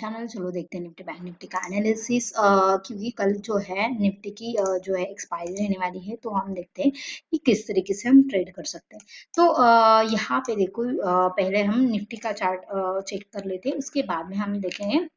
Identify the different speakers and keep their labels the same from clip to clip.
Speaker 1: Channel चलो देखते हैं निफ्टी बैंक निफ्टी का एनालिसिस। क्योंकि कल जो है निफ्टी की जो है एक्सपायरी रहने वाली है, तो हम देखते हैं कि किस तरीके से हम ट्रेड कर सकते हैं। तो यहाँ पे देखो, पहले हम निफ्टी का चार्ट चेक कर लेते हैं, उसके बाद में हम देखेंगे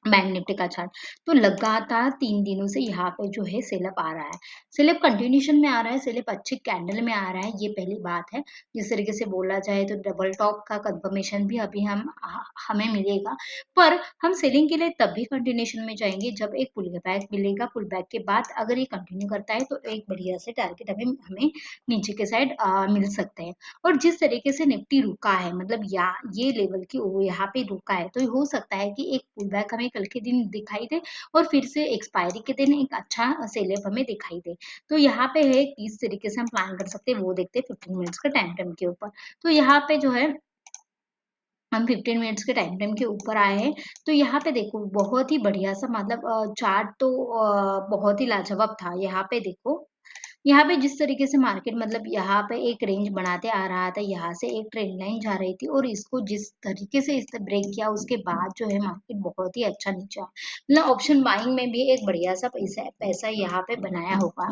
Speaker 1: बैंक निफ्टी का चार्ट। तो लगातार 3 दिनों से यहाँ पे जो है सेलअप आ रहा है, सेलअप कंटिन्यूशन में आ रहा है, सेलअप अच्छे कैंडल में आ रहा है, ये पहली बात है। जिस तरीके से बोला जाए तो डबल टॉप का कंफर्मेशन भी अभी हमें मिलेगा, पर हम सेलिंग के लिए तब भी कंटिन्यूशन में जाएंगे जब एक पुल बैक मिलेगा। पुल बैक के बाद अगर ये कंटिन्यू करता है तो एक बढ़िया से टारगेट हमें हमें नीचे के साइड मिल सकते हैं। और जिस तरीके से निफ्टी रुका है, मतलब ये लेवल की यहाँ पे रुका है, तो हो सकता है कि एक पुल बैक हमें कल के दिन दिखाई दे और फिर से एक्सपायरी के दिन एक अच्छा सेलअप हमें दिखाई दे। तो यहाँ पे है किस तरीके से हम प्लान कर सकते हैं, वो देखते हैं 15 मिनट्स का टाइम फ्रेम के ऊपर। तो यहाँ पे जो है हम 15 मिनट्स के टाइम फ्रेम के ऊपर आए हैं। तो यहाँ पे देखो बहुत ही बढ़िया सा, मतलब चार्ट तो बहुत ही लाजवाब था। यहाँ पे देखो, यहाँ पे जिस तरीके से मार्केट, मतलब यहाँ पे एक रेंज बनाते आ रहा था, यहाँ से एक ट्रेंड लाइन जा रही थी और इसको जिस तरीके से इसने ब्रेक किया, उसके बाद जो है मार्केट बहुत ही अच्छा नीचे आया। मतलब ऑप्शन बाइंग में भी एक बढ़िया सा पैसा पैसा यहाँ पे बनाया होगा।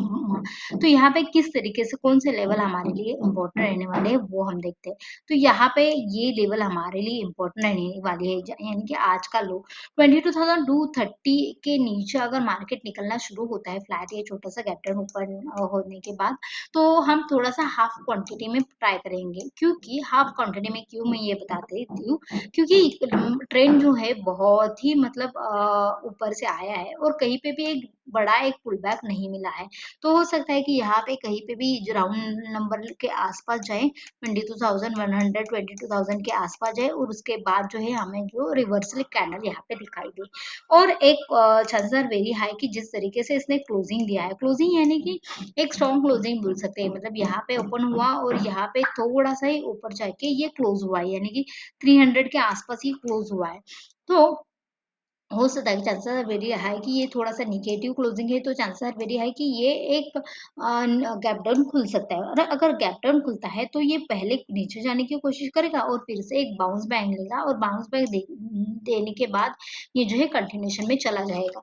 Speaker 1: तो यहाँ पे किस तरीके से कौन से लेवल हमारे लिए इम्पोर्टेंट रहने वाले हैं वो हम देखते हैं। तो यहाँ पे ये लेवल हमारे लिए इम्पोर्टेंट रहने वाली है, यानी कि आज का लो 22,230 के नीचे अगर मार्केट निकलना शुरू होता है फ्लैट या छोटा सा गैप डाउन ऊपर होने के बाद, तो हम थोड़ा सा हाफ क्वांटिटी में ट्राई करेंगे। क्योंकि हाफ क्वांटिटी में क्यों मैं ये बताती हूँ, क्योंकि ट्रेंड जो है बहुत ही, मतलब ऊपर से आया है और कहीं पे भी एक बड़ा एक पुल बैक नहीं मिला है। तो हो सकता है कि यहाँ पे कहीं पे भी राउंड नंबर के आसपास जाए, 22,100 22,000 के आसपास जाए और उसके बाद जो है हमें जो रिवर्सल कैंडल यहाँ पे दिखाई दे। और एक चांसेस वेरी हाई कि जिस तरीके से इसने क्लोजिंग दिया है, क्लोजिंग यानी कि एक स्ट्रॉन्ग क्लोजिंग बोल सकते हैं। मतलब यहाँ पे ओपन हुआ और यहाँ पे थोड़ा सा ही ऊपर जाके ये क्लोज हुआ है, यानी कि 300 के आसपास ही क्लोज हुआ है। तो हो सकता है कि चांसेस आर वेरी हाई कि ये थोड़ा सा निगेटिव क्लोजिंग है, तो चांसेस आर वेरी हाई कि ये एक गैप डाउन खुल सकता है। और अगर गैप डाउन खुलता है तो ये पहले नीचे जाने की कोशिश करेगा और फिर से एक बाउंस बैक लेगा और बाउंस बैक देने के बाद ये जो है कंटिन्यूशन में चला जाएगा।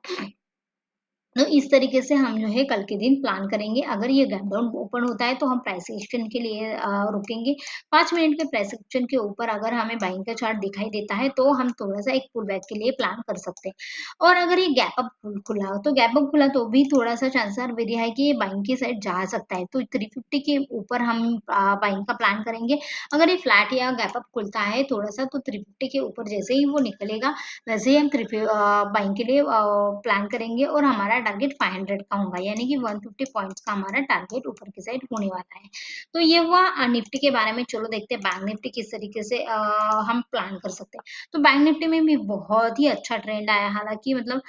Speaker 1: तो इस तरीके से हम जो है कल के दिन प्लान करेंगे। अगर ये गैप डाउन ओपन होता है तो हम प्राइस एक्शन के लिए रुकेंगे। 5 मिनट के प्राइस एक्शन के ऊपर अगर हमें बाइंग का चार्ट दिखाई देता है तो हम थोड़ा सा एक पुल बैक के लिए प्लान कर सकते हैं। और अगर ये गैप अप खुला तो गैप अप खुला तो भी थोड़ा सा चांसेस वेरी है कि ये बाइंग की साइड जा सकता है। तो 350 के ऊपर हम बाइंग का प्लान करेंगे। अगर ये फ्लैट या गैप अप खुलता है थोड़ा सा, तो 350 के ऊपर जैसे ही वो निकलेगा वैसे ही हम बाइंग के लिए प्लान करेंगे और हमारा टारगेट 500 का होगा, यानी कि 150 पॉइंट्स का हमारा टारगेट ऊपर की साइड होने वाला है। तो ये हुआ निफ्टी के बारे में। चलो देखते हैं बैंक निफ्टी किस तरीके से हम प्लान कर सकते हैं। तो बैंक निफ्टी में भी बहुत ही अच्छा ट्रेंड आया, हालांकि मतलब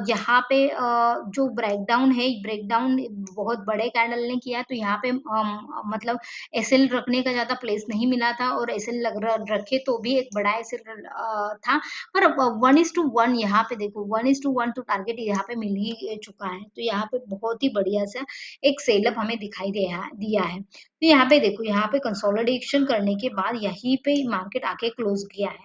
Speaker 1: यहाँ पे जो ब्रेकडाउन है, ब्रेकडाउन बहुत बड़े कैंडल ने किया, तो यहाँ पे मतलब एसएल रखने का ज्यादा प्लेस नहीं मिला था और एसएल रखे तो भी एक बड़ा एसएल था। पर 1:1 यहाँ पे देखो, 1:1 तो टारगेट यहाँ पे मिल ही चुका है। तो यहाँ पे बहुत ही बढ़िया सा एक सेलअप हमें दिखाई दिया है। तो यहाँ पे देखो, यहाँ पे कंसोलिडेशन करने के बाद यहीं पे मार्केट आके क्लोज किया है।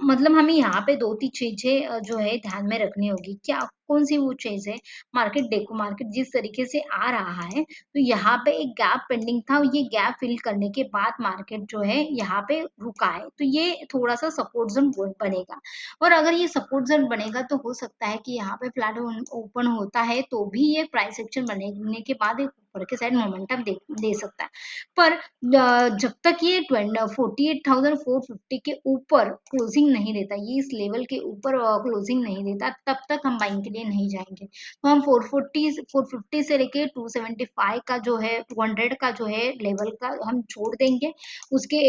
Speaker 1: मतलब हमें यहाँ पे दो तीन चीजें जो है ध्यान में रखनी होगी। क्या कौन सी वो चीज है? मार्केट देखो, मार्केट जिस तरीके से आ रहा है, तो यहाँ पे एक गैप पेंडिंग था, ये गैप फिल करने के बाद मार्केट जो है यहाँ पे रुका है। तो ये थोड़ा सा सपोर्ट जोन बनेगा। और अगर ये सपोर्ट जोन बनेगा तो हो सकता है कि यहाँ पे फ्लैट ओपन होता है तो भी ये प्राइस एक्शन बनने के बाद एक ऊपर के साइड मोमेंटम दे सकता है। पर जब तक ये 48,450 के ऊपर क्लोजिंग नहीं देता, ये इस लेवल के ऊपर क्लोजिंग नहीं देता, तब तक हम बाइंग के लिए नहीं जाएंगे। तो हम 450 से लेके 275 का जो है, 200 का जो है लेवल का हम छोड़ देंगे। उसके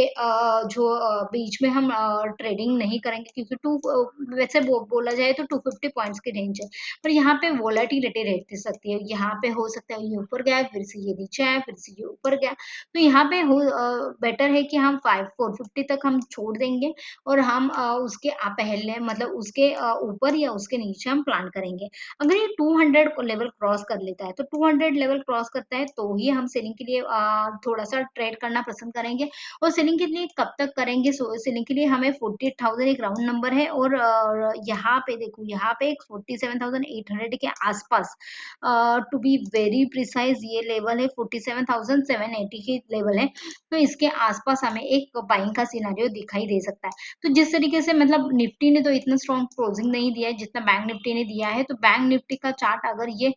Speaker 1: जो बीच में हम ट्रेडिंग नहीं करेंगे, क्योंकि वैसे बोला जाए तो 250 पॉइंट्स की रेंज है। पर यहाँ पे वोलेटिलिटी रह सकती है, यहाँ पे हो सकता है ये ऊपर गया फिर से ये नीचे आया, फिर से ये ऊपर गया। तो यहाँ पे बेटर है कि हम 450 तक हम छोड़ देंगे और हम उसके पहले मतलब उसके ऊपर या उसके नीचे हम प्लान करेंगे। अगर ये 200 को लेवल क्रॉस कर लेता है, तो 200 लेवल क्रॉस करता है तो ही हम सेलिंग के लिए थोड़ा-सा ट्रेड करना पसंद करेंगे। और सेलिंग के लिए कब तक करेंगे? सेलिंग के लिए हमें 48,000 एक राउंड नंबर है और यहाँ पे देखो, यहाँ पे 47,800 के आसपास टू बी वेरी प्रिसाइज ये लेवल है, 47,780 की लेवल है। तो इसके आसपास हमें एक बाइंग का सिनेरियो दिखाई दे सकता है। तो जिस तरीके से मतलब निफ्टी ने तो इतना स्ट्रॉन्ग क्लोजिंग नहीं दिया है जितना बैंक निफ्टी ने दिया है, तो बैंक निफ्टी का चार्ट अगर ये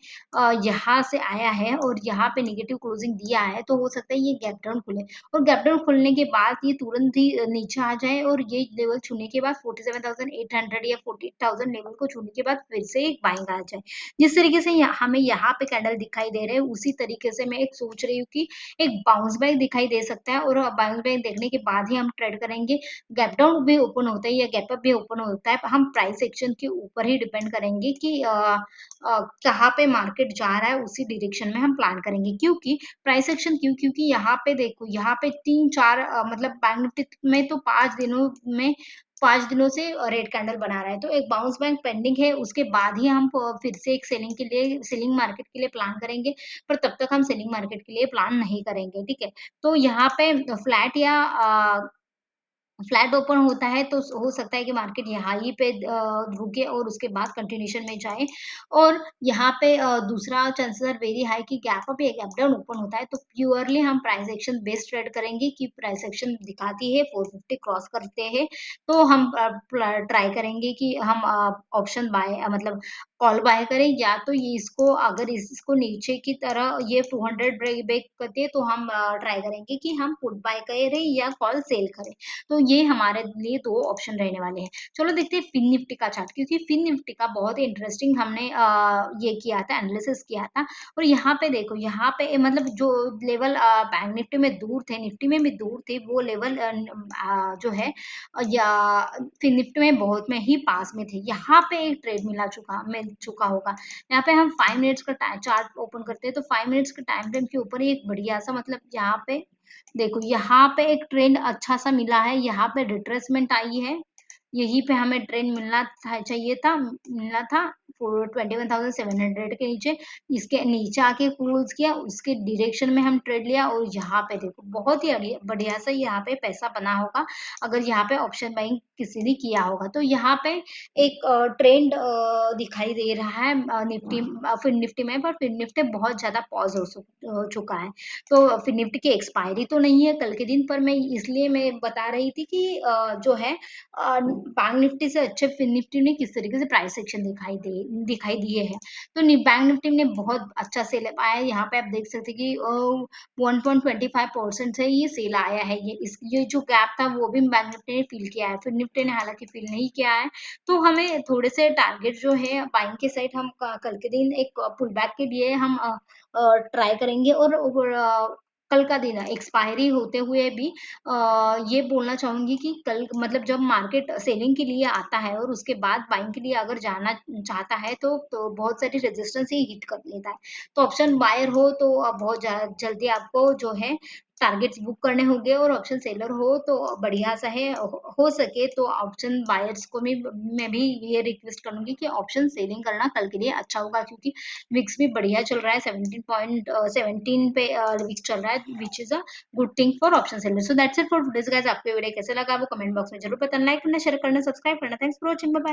Speaker 1: यहाँ से आया है और यहाँ पे नेगेटिव क्लोजिंग दिया है, तो हो सकता है ये गैप डाउन खुले और गैप डाउन खुलने के बाद ये तुरंत ही नीचे आ जाए और ये लेवल छूने के बाद 47,800 या 48,000 लेवल को छूने के बाद फिर से एक बाइंग आ जाए। जिस तरीके से हमें यहाँ पे कैंडल दिखाई दे रहे हैं, उसी तरीके से मैं एक सोच रही हूँ कि एक बाउंस बैक दिखाई दे सकता है और बाउंस बैक देखने के बाद ही हम ट्रेड करेंगे। गैप डाउन भी ओपन होता है या गैप अप भी ओपन होता है, हम प्राइस एक्शन के ऊपर ही डिपेंड करेंगे कि कहाँ पे मार्केट जा रहा है, उसी डायरेक्शन में हम प्लान करेंगे। क्योंकि प्राइस एक्शन क्योंकि यहाँ पे देखो, यहाँ पे 3-4 मतलब बैंक निफ्टी में तो 5 दिनों से रेड कैंडल बना रहा है, तो एक बाउंस बैक पेंडिंग है, उसके बाद ही हम फिर से एक सेलिंग मार्केट के लिए प्लान करेंगे, पर तब तक हम सेलिंग मार्केट के लिए प्लान नहीं करेंगे, ठीक है? तो यहाँ पे फ्लैट या फ्लैट ओपन होता है तो हो सकता है कि मार्केट यहाँ ही पे रुके और उसके बाद कंटिन्यूशन में जाए और यहाँ पे दूसरा चांसेस आर वेरी हाई कि गैप अप या गैप डाउन ओपन होता है, तो प्योरली हम प्राइस एक्शन बेस्ड ट्रेड करेंगे कि प्राइस एक्शन दिखाती है 450 क्रॉस करते हैं, तो हम ट्राई करेंगे कि हम ऑप्शन बाय मतलब कॉल बाय करें, या तो ये इसको अगर इसको नीचे की तरह ये 200 ब्रेक ब्रेक करती है तो हम ट्राई करेंगे कि हम पुट बाय करें या कॉल सेल करें। तो ये हमारे लिए 2 ऑप्शन रहने वाले हैं। चलो देखते हैं फिन निफ्टी का चार्ट, क्योंकि फिन निफ्टी का बहुत ही इंटरेस्टिंग हमने ये किया था, एनालिसिस किया था और यहाँ पे देखो, यहाँ पे मतलब जो लेवल बैंक निफ्टी में दूर थे, निफ्टी में भी दूर थे, वो लेवल जो है या फिन निफ्टी में बहुत में ही पास में थे। यहाँ पे एक ट्रेड मिल चुका होगा। यहाँ पे हम 5 मिनट्स का चार्ट ओपन करते हैं, तो 5 मिनट्स के टाइम फ्रेम के ऊपर ही एक बढ़िया सा मतलब यहाँ पे देखो, यहाँ पे एक ट्रेंड अच्छा सा मिला है, यहाँ पे रिट्रेसमेंट आई है, यहीं पे हमें ट्रेंड मिलना था 21,700 के नीचे, इसके नीचे आके क्लोज किया, उसके डायरेक्शन में हम ट्रेड लिया और यहाँ पे देखो बहुत ही बढ़िया सा यहाँ पे पैसा बना होगा अगर यहाँ पे ऑप्शन बाइंग किसी ने किया होगा। तो यहाँ पे एक ट्रेंड दिखाई दे रहा है फिर निफ्टी में, पर फिर निफ्टी बहुत ज्यादा पॉज हो चुका है। तो फिर निफ्टी की एक्सपायरी तो नहीं है कल के दिन, पर मैं इसलिए मैं बता रही थी कि जो है बैंक निफ्टी से अच्छे फिन निफ्टी ने किस तरीके से प्राइस एक्शन दिखाई दिए हैं। तो बैंक निफ्टी ने बहुत अच्छा सेल आया है, यहाँ पे आप देख सकते हैं कि 1.25% से ये सेल आया है। ये जो गैप था वो भी बैंक निफ्टी ने फील किया है, फिर निफ्टी ने हालांकि फील नहीं किया है। तो हमें थोड़े से टारगेट जो है बाइंग के साइड हम कल के दिन एक पुल बैक के लिए हम ट्राई करेंगे और कल का दिन एक्सपायरी होते हुए भी ये बोलना चाहूंगी कि कल मतलब जब मार्केट सेलिंग के लिए आता है और उसके बाद बाइंग के लिए अगर जाना चाहता है तो बहुत सारी रेजिस्टेंस ही हिट कर लेता है। तो ऑप्शन बायर हो तो बहुत जल्दी आपको जो है टारगेट्स बुक करने होंगे और ऑप्शन सेलर हो तो बढ़िया सा है, हो सके तो ऑप्शन बायर्स को भी मैं भी ये रिक्वेस्ट करूंगी कि ऑप्शन सेलिंग करना कल के लिए अच्छा होगा, क्योंकि विक्स भी बढ़िया चल रहा है, 17 पे विक्स चल रहा है, which is a good thing for option seller. So that's it for today's guys. आपको वीडियो कैसे लगा वो कमेंट बॉक्स में जरूर बताना, लाइक करना, शेयर करना, सब्सक्राइब करना। Thanks for watching, bye bye.